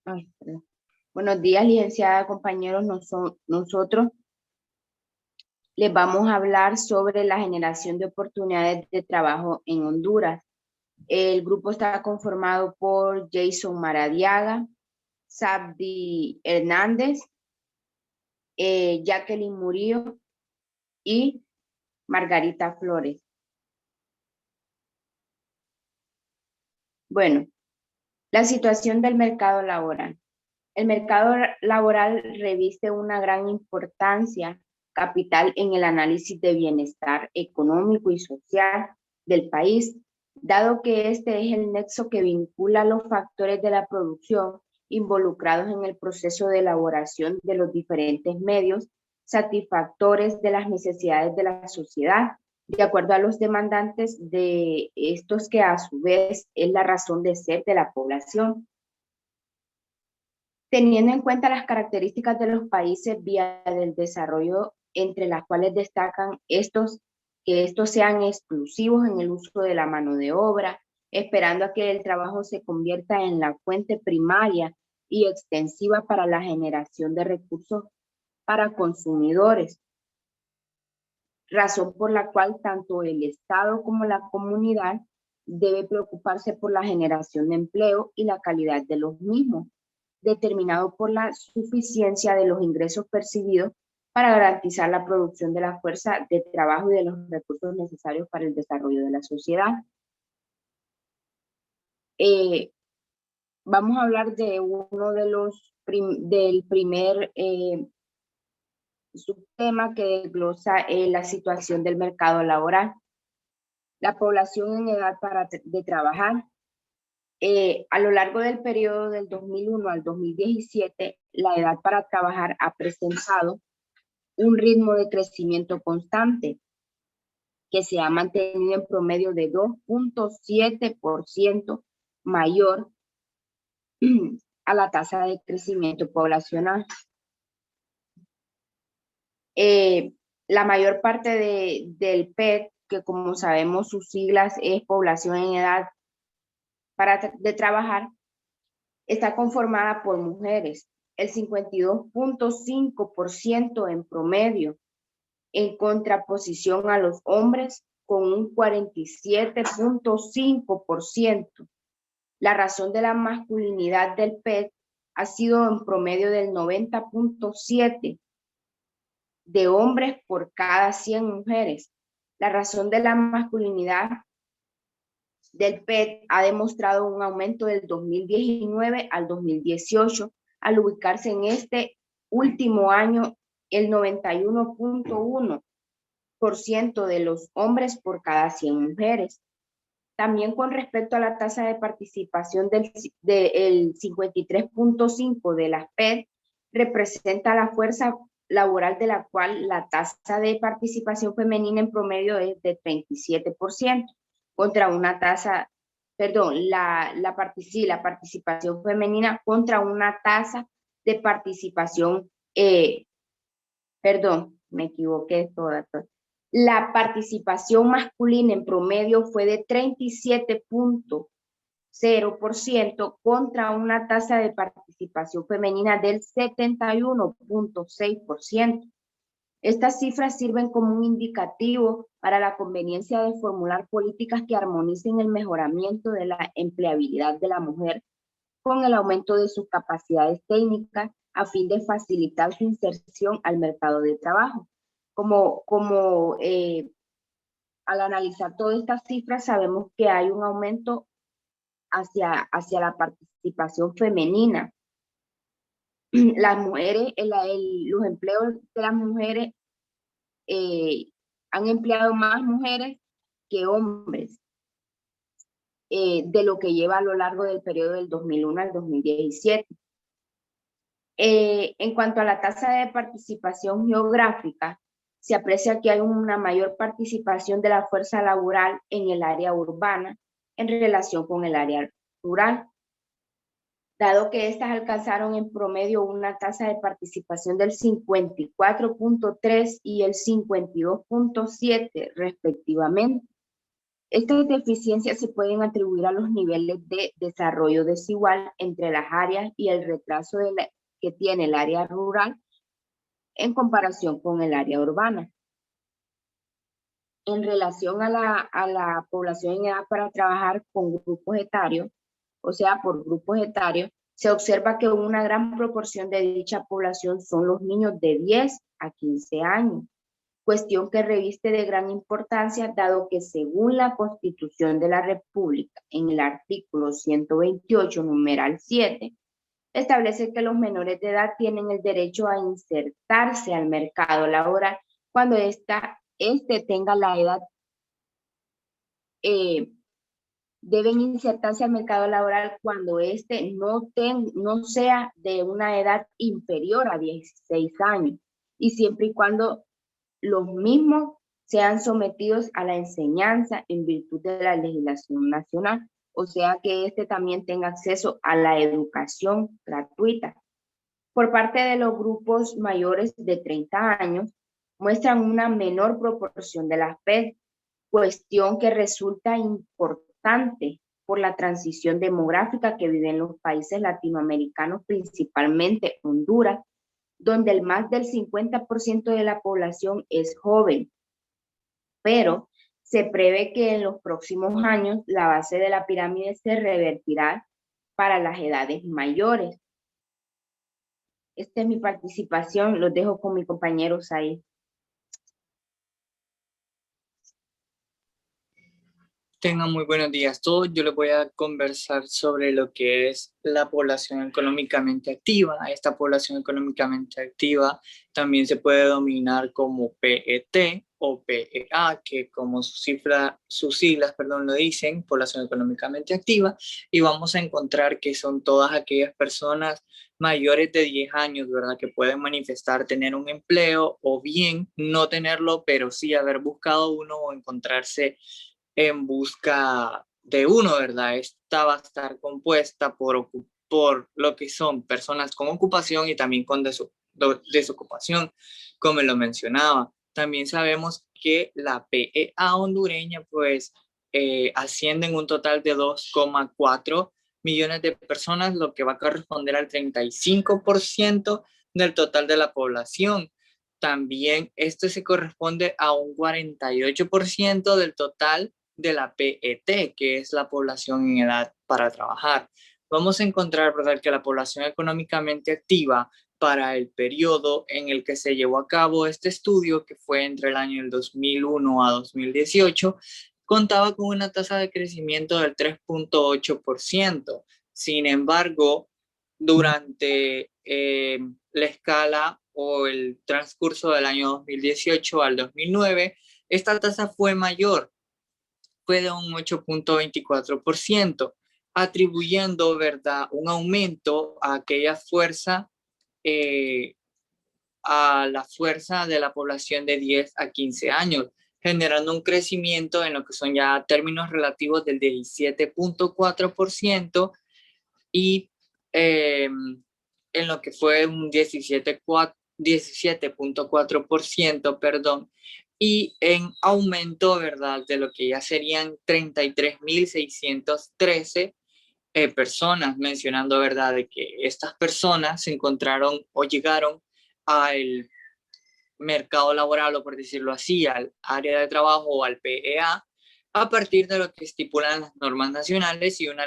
Ay, perdón. Buenos días, licenciada, compañeros. Nosotros les vamos a hablar sobre la generación de oportunidades de trabajo en Honduras. El grupo está conformado por Jason Maradiaga, Sabdi Hernández, Jacqueline Murillo y Margarita Flores. Bueno, la situación del mercado laboral. El mercado laboral reviste una gran importancia capital en el análisis de bienestar económico y social del país, dado que este es el nexo que vincula los factores de la producción involucrados en el proceso de elaboración de los diferentes medios satisfactores de las necesidades de la sociedad, de acuerdo a los demandantes de estos que a su vez es la razón de ser de la población. Teniendo en cuenta las características de los países vía del desarrollo, entre las cuales destacan que estos sean exclusivos en el uso de la mano de obra, esperando a que el trabajo se convierta en la fuente primaria y extensiva para la generación de recursos para consumidores, razón por la cual tanto el Estado como la comunidad debe preocuparse por la generación de empleo y la calidad de los mismos, determinado por la suficiencia de los ingresos percibidos para garantizar la producción de la fuerza de trabajo y de los recursos necesarios para el desarrollo de la sociedad. Eh, Vamos a hablar de uno de del primer subtema que desglosa la situación del mercado laboral. La población en edad de trabajar. A lo largo del periodo del 2001 al 2017, la edad para trabajar ha presentado un ritmo de crecimiento constante que se ha mantenido en promedio de 2.7% mayor a la tasa de crecimiento poblacional. La mayor parte del PET, que como sabemos sus siglas es población en edad de trabajar, está conformada por mujeres, el 52.5% en promedio, en contraposición a los hombres con un 47.5%. La razón de la masculinidad del PET ha sido en promedio del 90.7 de hombres por cada 100 mujeres. La razón de la masculinidad del PET ha demostrado un aumento del 2019 al 2018 al ubicarse en este último año el 91.1% de los hombres por cada 100 mujeres. También con respecto a la tasa de participación del 53.5 de las PET, representa la fuerza laboral de la cual la tasa de participación femenina en promedio es de 37%, contra una tasa, perdón, la participación femenina contra una tasa de participación, perdón, me equivoqué toda. La participación masculina en promedio fue de 37.0% contra una tasa de participación femenina del 71.6%. Estas cifras sirven como un indicativo para la conveniencia de formular políticas que armonicen el mejoramiento de la empleabilidad de la mujer con el aumento de sus capacidades técnicas a fin de facilitar su inserción al mercado de trabajo. Al analizar todas estas cifras sabemos que hay un aumento hacia la participación femenina. Las mujeres, los empleos de las mujeres han empleado más mujeres que hombres de lo que lleva a lo largo del periodo del 2001 al 2017. En cuanto a la tasa de participación geográfica, se aprecia que hay una mayor participación de la fuerza laboral en el área urbana en relación con el área rural, dado que estas alcanzaron en promedio una tasa de participación del 54.3 y el 52.7 respectivamente. Estas deficiencias se pueden atribuir a los niveles de desarrollo desigual entre las áreas y el retraso que tiene el área rural en comparación con el área urbana. En relación a la población en edad para trabajar con grupos etarios, o sea, por grupos etarios, se observa que una gran proporción de dicha población son los niños de 10 a 15 años, cuestión que reviste de gran importancia dado que según la Constitución de la República, en el artículo 128, numeral 7, establece que los menores de edad tienen el derecho a insertarse al mercado laboral cuando este tenga la edad, eh, deben insertarse al mercado laboral cuando este no sea de una edad inferior a 16 años y siempre y cuando los mismos sean sometidos a la enseñanza en virtud de la legislación nacional, o sea que este también tenga acceso a la educación gratuita. Por parte de los grupos mayores de 30 años, muestran una menor proporción de la FED, cuestión que resulta importante por la transición demográfica que viven los países latinoamericanos, principalmente Honduras, donde el más del 50% de la población es joven, pero se prevé que en los próximos años la base de la pirámide se revertirá para las edades mayores. Esta es mi participación, los dejo con mi compañero Said. Tengan muy buenos días todos. Yo les voy a conversar sobre lo que es la población económicamente activa. Esta población económicamente activa también se puede denominar como PET o PEA, que como sus siglas, lo dicen, población económicamente activa, y vamos a encontrar que son todas aquellas personas mayores de 10 años, ¿verdad? Que pueden manifestar tener un empleo o bien no tenerlo, pero sí haber buscado uno o encontrarse en busca de uno, ¿verdad? Esta va a estar compuesta por lo que son personas con ocupación y también con desocupación, como lo mencionaba. También sabemos que la PEA hondureña, pues, asciende en un total de 2,4 millones de personas, lo que va a corresponder al 35% del total de la población. También esto se corresponde a un 48% del total de la PET, que es la población en edad para trabajar. Vamos a encontrar, ¿verdad?, que la población económicamente activa para el periodo en el que se llevó a cabo este estudio, que fue entre el año del 2001 a 2018, contaba con una tasa de crecimiento del 3,8%. Sin embargo, durante la escala o el transcurso del año 2018 al 2009, esta tasa fue mayor, fue de un 8,24%, atribuyendo, ¿verdad?, un aumento a aquella fuerza, a la fuerza de la población de 10 a 15 años, generando un crecimiento en lo que son ya términos relativos del 17,4% y en lo que fue un 17,4%, perdón, y en aumento, ¿verdad?, de lo que ya serían 33,613 personas, mencionando, ¿verdad?, de que estas personas se encontraron o llegaron al mercado laboral, o por decirlo así, al área de trabajo o al PEA, a partir de lo que estipulan las normas nacionales y una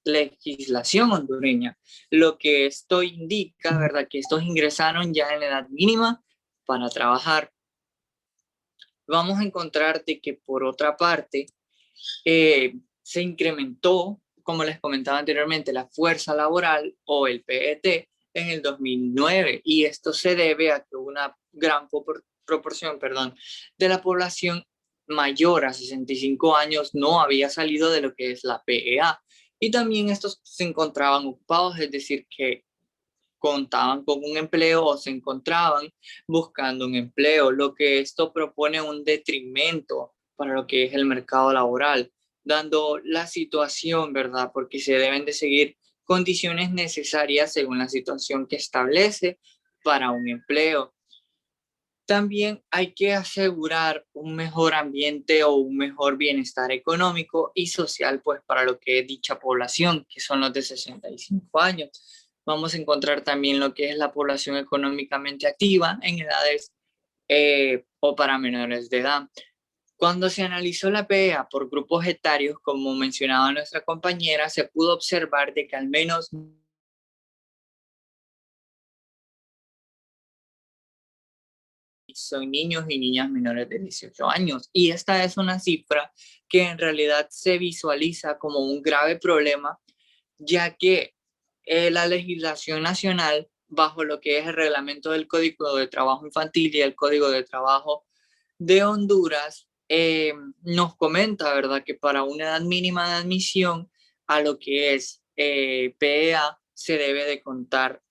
legislación hondureña. Lo que esto indica, ¿verdad?, que estos ingresaron ya en la edad mínima para trabajar. Vamos a encontrar de que, por otra parte, se incrementó, como les comentaba anteriormente, la fuerza laboral o el PET en el 2009, y esto se debe a que una gran proporción, de la población mayor a 65 años no había salido de lo que es la PEA, y también estos se encontraban ocupados, es decir, que contaban con un empleo o se encontraban buscando un empleo, lo que esto propone un detrimento para lo que es el mercado laboral, dando la situación, ¿verdad? Porque se deben de seguir condiciones necesarias según la situación que establece para un empleo. También hay que asegurar un mejor ambiente o un mejor bienestar económico y social, pues para lo que es dicha población, que son los de 65 años. Vamos a encontrar también lo que es la población económicamente activa en edades o para menores de edad. Cuando se analizó la PEA por grupos etarios, como mencionaba nuestra compañera, se pudo observar de que al menos son niños y niñas menores de 18 años. Y esta es una cifra que en realidad se visualiza como un grave problema, ya que la legislación nacional, bajo lo que es el reglamento del Código de Trabajo Infantil y el Código de Trabajo de Honduras, nos comenta, ¿verdad?, que para una edad mínima de admisión a lo que es PEA se debe de contar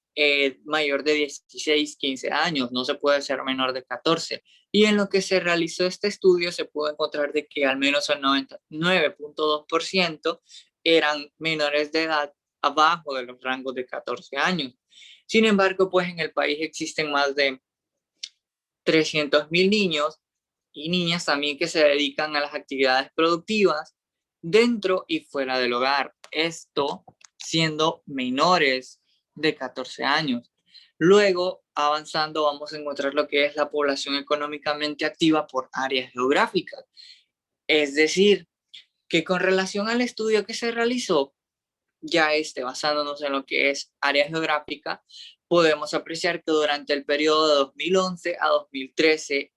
mayor de 16, 15 años, no se puede ser menor de 14. Y en lo que se realizó este estudio se pudo encontrar de que al menos el 99.2% eran menores de edad abajo de los rangos de 14 años. Sin embargo, pues en el país existen más de 300.000 niños y niñas también que se dedican a las actividades productivas dentro y fuera del hogar. Esto siendo menores de 14 años. Luego, avanzando, vamos a encontrar lo que es la población económicamente activa por áreas geográficas. Es decir, que con relación al estudio que se realizó, ya basándonos en lo que es área geográfica, podemos apreciar que durante el periodo de 2011 a 2013,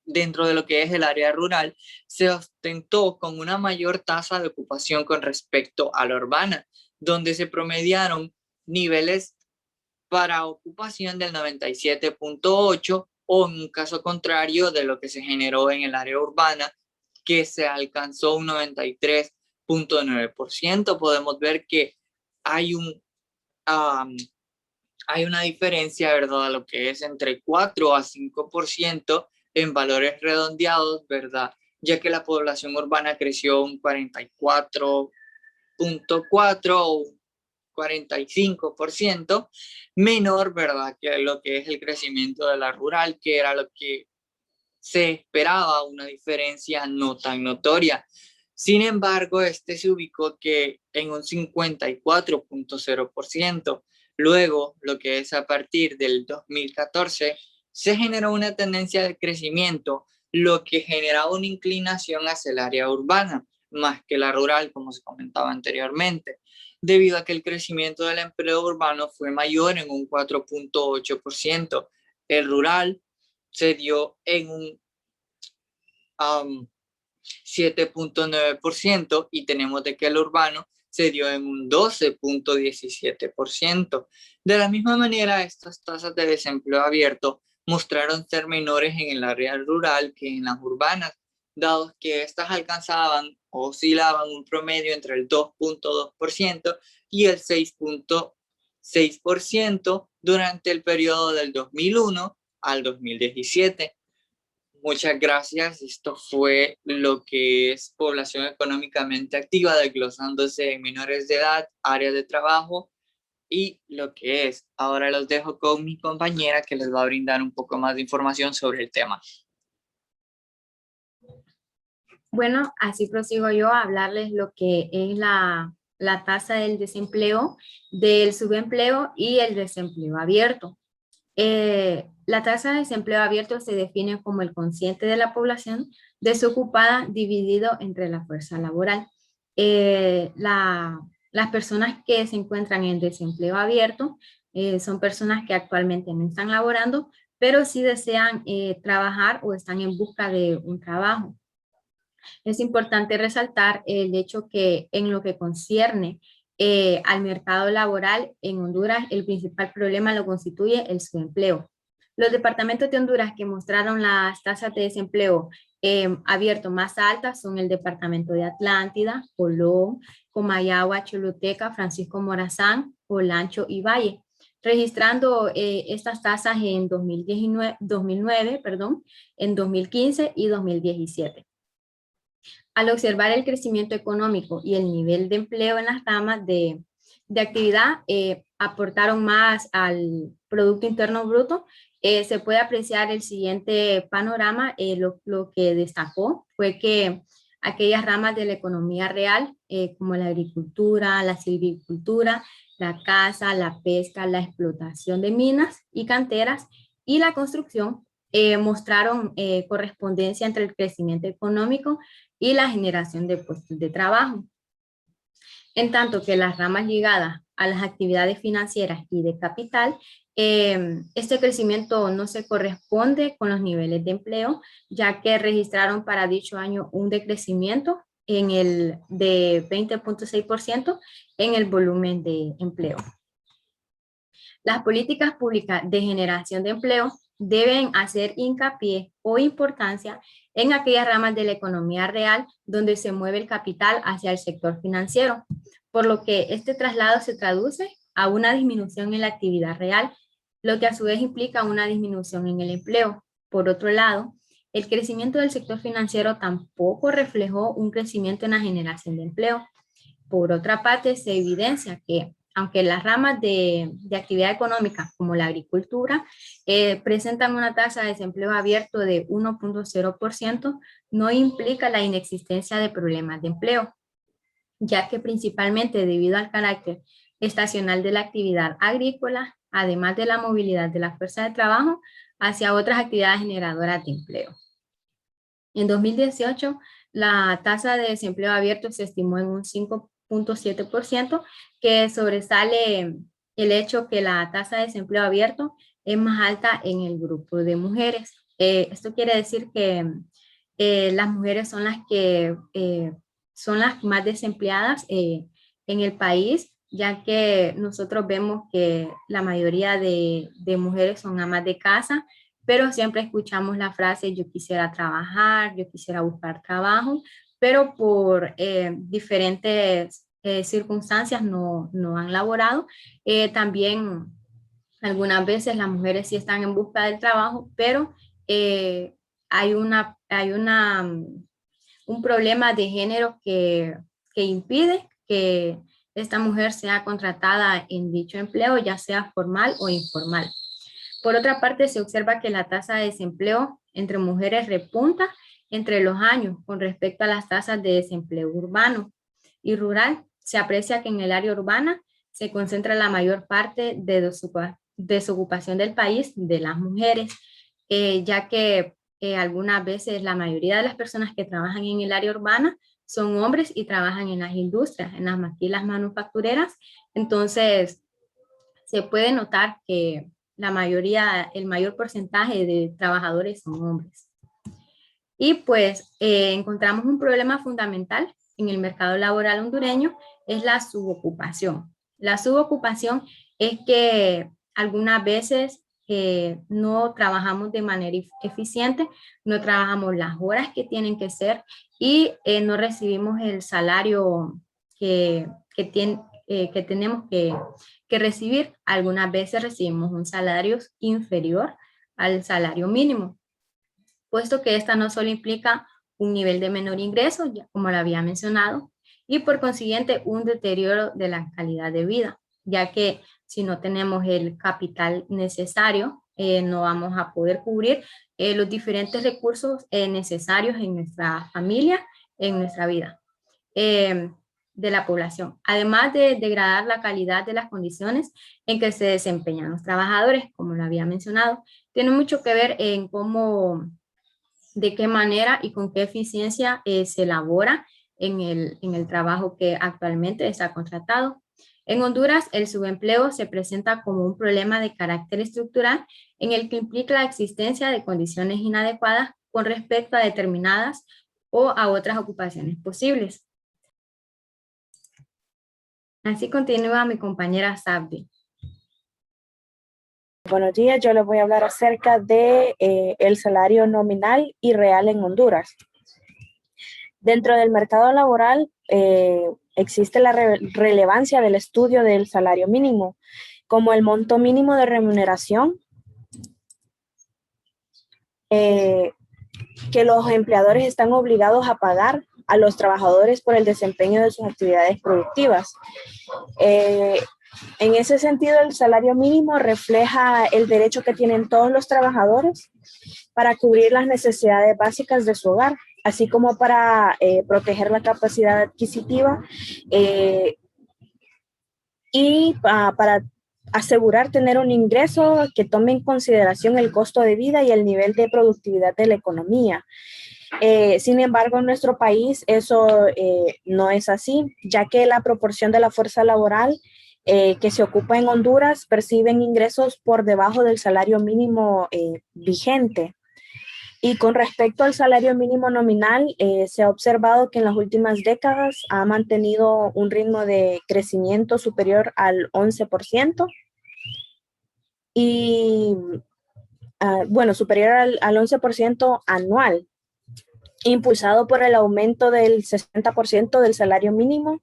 dentro de lo que es el área rural, se ostentó con una mayor tasa de ocupación con respecto a la urbana, donde se promediaron niveles para ocupación del 97.8 o en un caso contrario de lo que se generó en el área urbana, que se alcanzó un 93.9%. Podemos ver que hay hay una diferencia, ¿verdad?, a lo que es entre 4 a 5% en valores redondeados, ¿verdad?, ya que la población urbana creció un 44.4 o 45% menor, ¿verdad?, que lo que es el crecimiento de la rural, que era lo que se esperaba, una diferencia no tan notoria. Sin embargo, se ubicó que en un 54.0%. Luego, lo que es a partir del 2014, se generó una tendencia de crecimiento, lo que generaba una inclinación hacia el área urbana, más que la rural, como se comentaba anteriormente, debido a que el crecimiento del empleo urbano fue mayor en un 4.8%. El rural se dio en un 7.9% y tenemos de que el urbano se dio en un 12.17%. De la misma manera, estas tasas de desempleo abierto mostraron ser menores en el área rural que en las urbanas, dado que estas alcanzaban o oscilaban un promedio entre el 2.2% y el 6.6% durante el periodo del 2001 al 2017. Muchas gracias. Esto fue lo que es población económicamente activa, desglosándose en menores de edad, áreas de trabajo y lo que es. Ahora los dejo con mi compañera que les va a brindar un poco más de información sobre el tema. Bueno, así prosigo yo a hablarles lo que es la tasa del desempleo, del subempleo y el desempleo abierto. La tasa de desempleo abierto se define como el cociente de la población desocupada dividido entre la fuerza laboral. Las personas que se encuentran en desempleo abierto son personas que actualmente no están laborando, pero sí desean trabajar o están en busca de un trabajo. Es importante resaltar el hecho que en lo que concierne al mercado laboral en Honduras, el principal problema lo constituye el subempleo. Los departamentos de Honduras que mostraron las tasas de desempleo abierto más altas son el departamento de Atlántida, Colón, Comayagua, Choluteca, Francisco Morazán, Olancho y Valle, registrando estas tasas en 2009, en 2015 y 2017. Al observar el crecimiento económico y el nivel de empleo en las ramas de actividad, aportaron más al Producto Interno Bruto se puede apreciar el siguiente panorama. Lo que destacó fue que aquellas ramas de la economía real, como la agricultura, la silvicultura, la caza, la pesca, la explotación de minas y canteras y la construcción, mostraron correspondencia entre el crecimiento económico y la generación de puestos de trabajo. En tanto que las ramas ligadas a las actividades financieras y de capital, este crecimiento no se corresponde con los niveles de empleo, ya que registraron para dicho año un decrecimiento de 20.6% en el volumen de empleo. Las políticas públicas de generación de empleo deben hacer hincapié o importancia en aquellas ramas de la economía real donde se mueve el capital hacia el sector financiero, por lo que este traslado se traduce a una disminución en la actividad real, lo que a su vez implica una disminución en el empleo. Por otro lado, el crecimiento del sector financiero tampoco reflejó un crecimiento en la generación de empleo. Por otra parte, se evidencia que aunque las ramas de actividad económica, como la agricultura, presentan una tasa de desempleo abierto de 1.0%, no implica la inexistencia de problemas de empleo, ya que principalmente debido al carácter estacional de la actividad agrícola, además de la movilidad de la fuerza de trabajo hacia otras actividades generadoras de empleo. En 2018, la tasa de desempleo abierto se estimó en un 5.7%, que sobresale el hecho que la tasa de desempleo abierto es más alta en el grupo de mujeres. Esto quiere decir que las mujeres son las más desempleadas en el país, ya que nosotros vemos que la mayoría de mujeres son amas de casa, pero siempre escuchamos la frase yo quisiera trabajar, yo quisiera buscar trabajo, pero por diferentes circunstancias no han laborado. También algunas veces las mujeres sí están en busca del trabajo, pero hay un problema de género que impide que esta mujer sea contratada en dicho empleo, ya sea formal o informal. Por otra parte, se observa que la tasa de desempleo entre mujeres repunta entre los años con respecto a las tasas de desempleo urbano y rural. Se aprecia que en el área urbana se concentra la mayor parte de desocupación del país de las mujeres, ya que algunas veces la mayoría de las personas que trabajan en el área urbana son hombres y trabajan en las industrias, en las maquilas manufactureras. Entonces, se puede notar que el mayor porcentaje de trabajadores son hombres. Y pues encontramos un problema fundamental en el mercado laboral hondureño, es la subocupación. La subocupación es que algunas veces no trabajamos de manera eficiente, no trabajamos las horas que tienen que ser y no recibimos el salario que tenemos que recibir. Algunas veces recibimos un salario inferior al salario mínimo, puesto que esta no solo implica un nivel de menor ingreso, ya como lo había mencionado, y por consiguiente un deterioro de la calidad de vida, ya que si no tenemos el capital necesario, no vamos a poder cubrir los diferentes recursos necesarios en nuestra familia, en nuestra vida de la población, además de degradar la calidad de las condiciones en que se desempeñan los trabajadores, como lo había mencionado. Tiene mucho que ver en de qué manera y con qué eficiencia se elabora en el trabajo que actualmente está contratado. En Honduras, el subempleo se presenta como un problema de carácter estructural en el que implica la existencia de condiciones inadecuadas con respecto a determinadas o a otras ocupaciones posibles. Así continúa mi compañera Sabdi. Buenos días, yo les voy a hablar acerca de el salario nominal y real en Honduras. Dentro del mercado laboral existe la relevancia del estudio del salario mínimo, como el monto mínimo de remuneración que los empleadores están obligados a pagar a los trabajadores por el desempeño de sus actividades productivas. En ese sentido, el salario mínimo refleja el derecho que tienen todos los trabajadores para cubrir las necesidades básicas de su hogar, así como para proteger la capacidad adquisitiva eh, y para asegurar tener un ingreso que tome en consideración el costo de vida y el nivel de productividad de la economía. Sin embargo, en nuestro país eso no es así, ya que la proporción de la fuerza laboral que se ocupa en Honduras perciben ingresos por debajo del salario mínimo vigente. Y con respecto al salario mínimo nominal, se ha observado que en las últimas décadas ha mantenido un ritmo de crecimiento superior al 11% y, bueno, superior al 11% anual, impulsado por el aumento del 60% del salario mínimo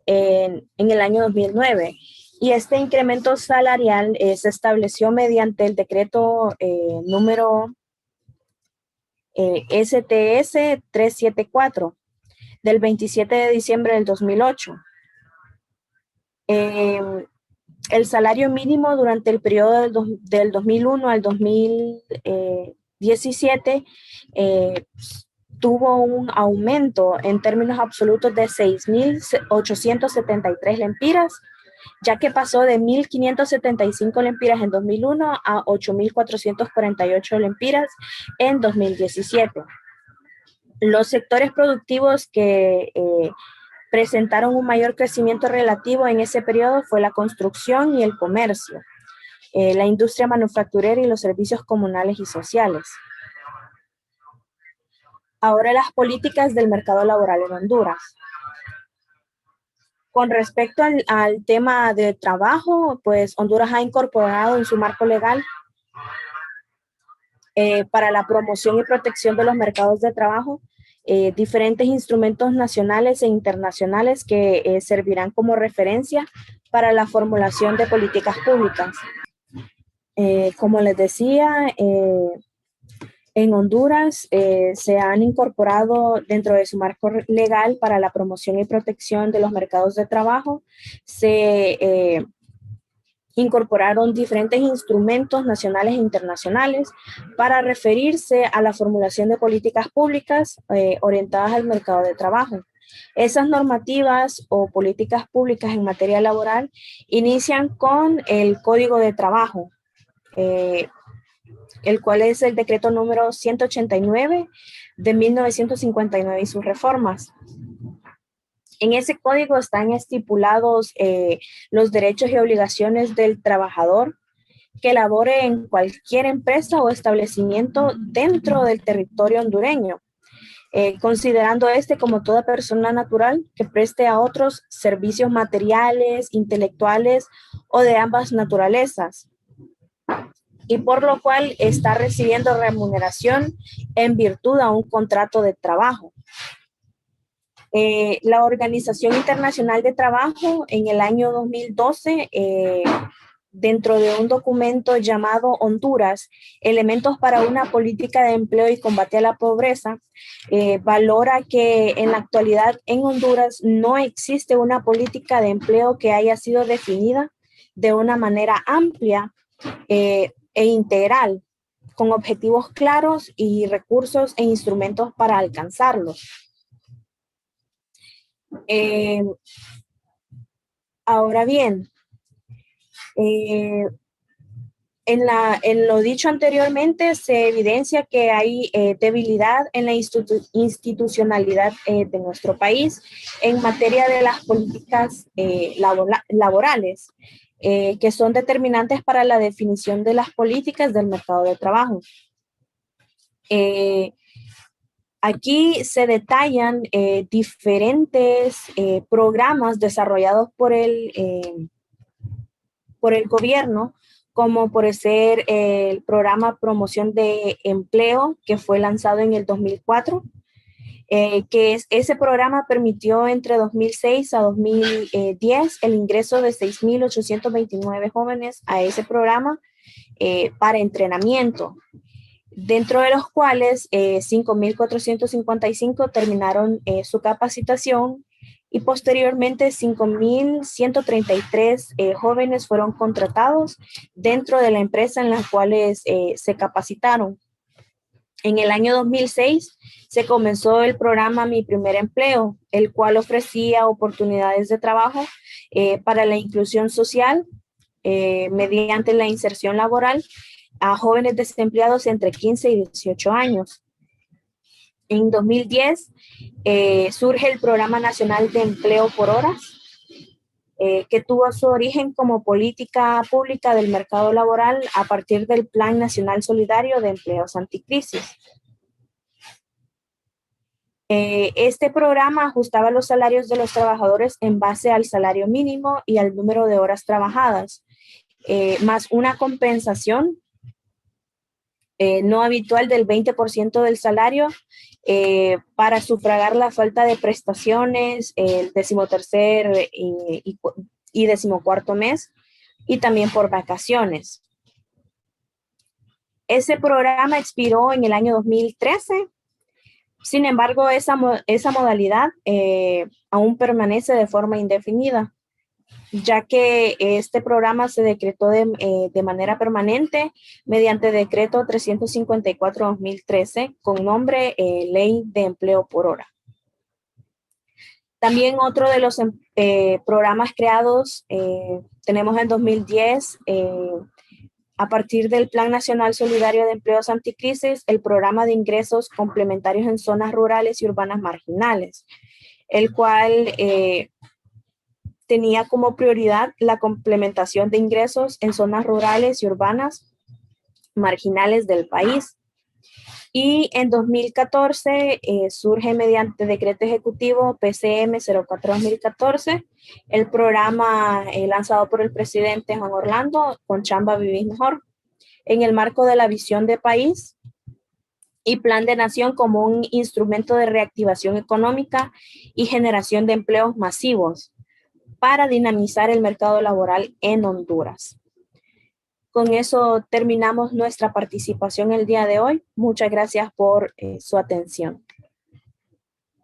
en el año 2009. Y este incremento salarial se estableció mediante el decreto número STS 374 del 27 de diciembre del 2008. El salario mínimo durante el periodo del 2001 al 2017 tuvo un aumento en términos absolutos de 6.873 lempiras, ya que pasó de 1.575 lempiras en 2001 a 8.448 lempiras en 2017. Los sectores productivos que presentaron un mayor crecimiento relativo en ese periodo fue la construcción y el comercio, la industria manufacturera y los servicios comunales y sociales. Ahora las políticas del mercado laboral en Honduras. Con respecto al tema de trabajo, pues Honduras ha incorporado en su marco legal para la promoción y protección de los mercados de trabajo diferentes instrumentos nacionales e internacionales que servirán como referencia para la formulación de políticas públicas. Como les decía, en Honduras se han incorporado dentro de su marco legal para la promoción y protección de los mercados de trabajo, se incorporaron diferentes instrumentos nacionales e internacionales para referirse a la formulación de políticas públicas orientadas al mercado de trabajo. Esas normativas o políticas públicas en materia laboral inician con el Código de Trabajo, el cual es el decreto número 189 de 1959 y sus reformas. En ese código están estipulados los derechos y obligaciones del trabajador que labore en cualquier empresa o establecimiento dentro del territorio hondureño, considerando como toda persona natural que preste a otros servicios materiales, intelectuales o de ambas naturalezas, y por lo cual está recibiendo remuneración en virtud a un contrato de trabajo. La Organización Internacional de Trabajo en el año 2012, dentro de un documento llamado Honduras, Elementos para una política de empleo y combate a la pobreza, valora que en la actualidad en Honduras no existe una política de empleo que haya sido definida de una manera amplia e integral, con objetivos claros y recursos e instrumentos para alcanzarlos. Ahora bien, en lo dicho anteriormente se evidencia que hay debilidad en la institucionalidad de nuestro país en materia de las políticas laborales, que son determinantes para la definición de las políticas del mercado de trabajo. Aquí se detallan diferentes programas desarrollados por el gobierno, como por ser el programa Promoción de Empleo, que fue lanzado en el 2004, ese programa permitió entre 2006 a 2010 el ingreso de 6.829 jóvenes a ese programa para entrenamiento, dentro de los cuales 5.455 terminaron su capacitación y posteriormente 5.133 jóvenes fueron contratados dentro de la empresa en las cuales se capacitaron. En el año 2006 se comenzó el programa Mi Primer Empleo, el cual ofrecía oportunidades de trabajo para la inclusión social mediante la inserción laboral a jóvenes desempleados entre 15 y 18 años. En 2010 surge el Programa Nacional de Empleo por Horas, que tuvo su origen como política pública del mercado laboral a partir del Plan Nacional Solidario de Empleos Anticrisis. Este programa ajustaba los salarios de los trabajadores en base al salario mínimo y al número de horas trabajadas, más una compensación no habitual del 20% del salario para sufragar la falta de prestaciones, el 13º y 14º mes, y también por vacaciones. Ese programa expiró en el año 2013. Sin embargo, esa modalidad aún permanece de forma indefinida, ya que este programa se decretó de manera permanente mediante decreto 354-2013 con nombre Ley de Empleo por Hora. También otro de los programas creados tenemos en 2010 a partir del Plan Nacional Solidario de Empleos Anticrisis, el programa de ingresos complementarios en zonas rurales y urbanas marginales, el cual tenía como prioridad la complementación de ingresos en zonas rurales y urbanas marginales del país. Y en 2014 surge mediante decreto ejecutivo PCM 04-2014 el programa lanzado por el presidente Juan Orlando, Con Chamba Vivís Mejor, en el marco de la visión de país y plan de nación como un instrumento de reactivación económica y generación de empleos masivos para dinamizar el mercado laboral en Honduras. Con eso terminamos nuestra participación el día de hoy. Muchas gracias por su atención.